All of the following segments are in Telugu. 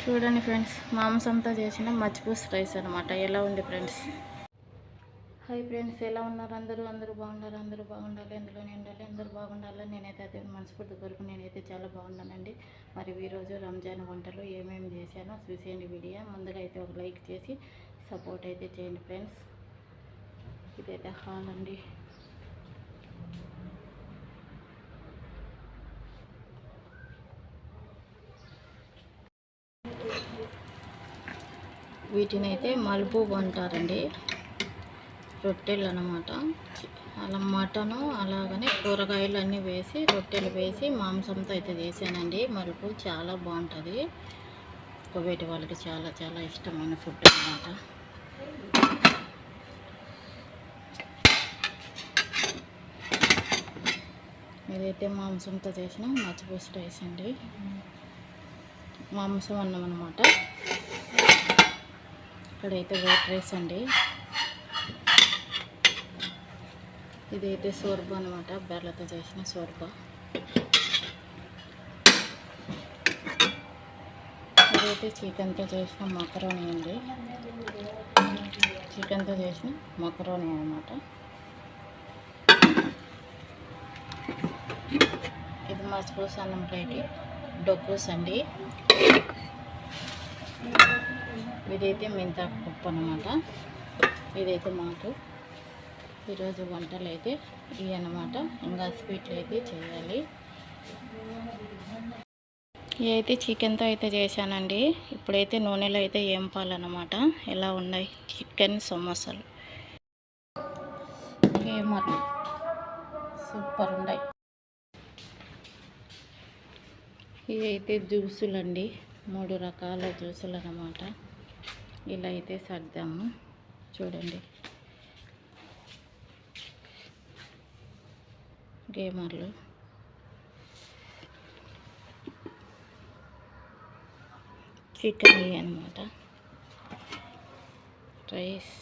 చూడండి ఫ్రెండ్స్, మాంసంతో చేసిన మచ్చిపూస రైస్ అనమాట. ఎలా ఉంది ఫ్రెండ్స్? హాయ్ ఫ్రెండ్స్, ఎలా ఉన్నారు అందరూ బాగున్నారు. అందరూ బాగుండాలి, అందులోనే ఉండాలి. అందరూ బాగుండాలని నేనైతే అదే మనస్ఫూర్తి కొరకు నేనైతే చాలా బాగున్నానండి. మరి ఈరోజు రంజాన్ వంటలు ఏమేమి చేశానో చూసేయండి వీడియో. ముందుగా అయితే ఒక లైక్ చేసి సపోర్ట్ అయితే చేయండి ఫ్రెండ్స్. ఇదైతే హాల్ అండి. వీటిని అయితే మల్బూబ్ అంటారండి, రొట్టెలు అన్నమాట. అలా మటను అలాగనే కూరగాయలు అన్నీ వేసి రొట్టెలు వేసి మాంసంతో అయితే చేశానండి. మలుపు చాలా బాగుంటుంది. కువైట్ వాళ్ళకి చాలా చాలా ఇష్టమైన ఫుడ్ అన్నమాట. ఇదైతే మాంసంతో చేసిన మచ్చిపూస రైస్ అండి. మాంసం అన్నం అన్నమాట. ఇక్కడైతే వైట్ రైస్ అండి. ఇదైతే సోర్బా అనమాట, బెర్లతో చేసిన సోర్బా. ఇదైతే చికెన్తో చేసిన మకరోనీ అండి. చికెన్తో చేసిన మకరోనీ అనమాట. ఇది మచ్చిపూస అన్నం ప్లేట్, డొక్కూస్ అండి. ఇదైతే మెంతాకు పప్పు అనమాట. ఇదైతే మాకు ఈరోజు వంటలు అయితే ఇవి అన్నమాట. ఇంకా స్వీట్లు అయితే చేయాలి. ఇవైతే చికెన్తో అయితే చేశానండి. ఇప్పుడైతే నూనెలో అయితే ఏంపాలన్నమాట. ఎలా ఉన్నాయి చికెన్ సమోసాలు, ఏమర్లు సూపర్ ఉన్నాయి. ఇవైతే జ్యూసులు అండి, 3 రకాల జ్యూసులు అన్నమాట. ఇలా అయితే సర్దాము చూడండి. గేమర్లు, చికెన్ అనమాట, రైస్,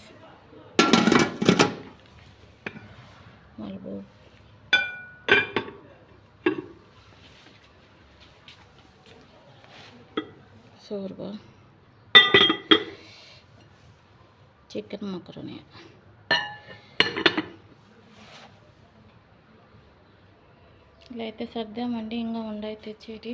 మల్బూ, సోర్బా, చికెన్ మకరోనీ. ఇలా అయితే సర్దామండి. ఇంకా ఉండయి తెచ్చేటి.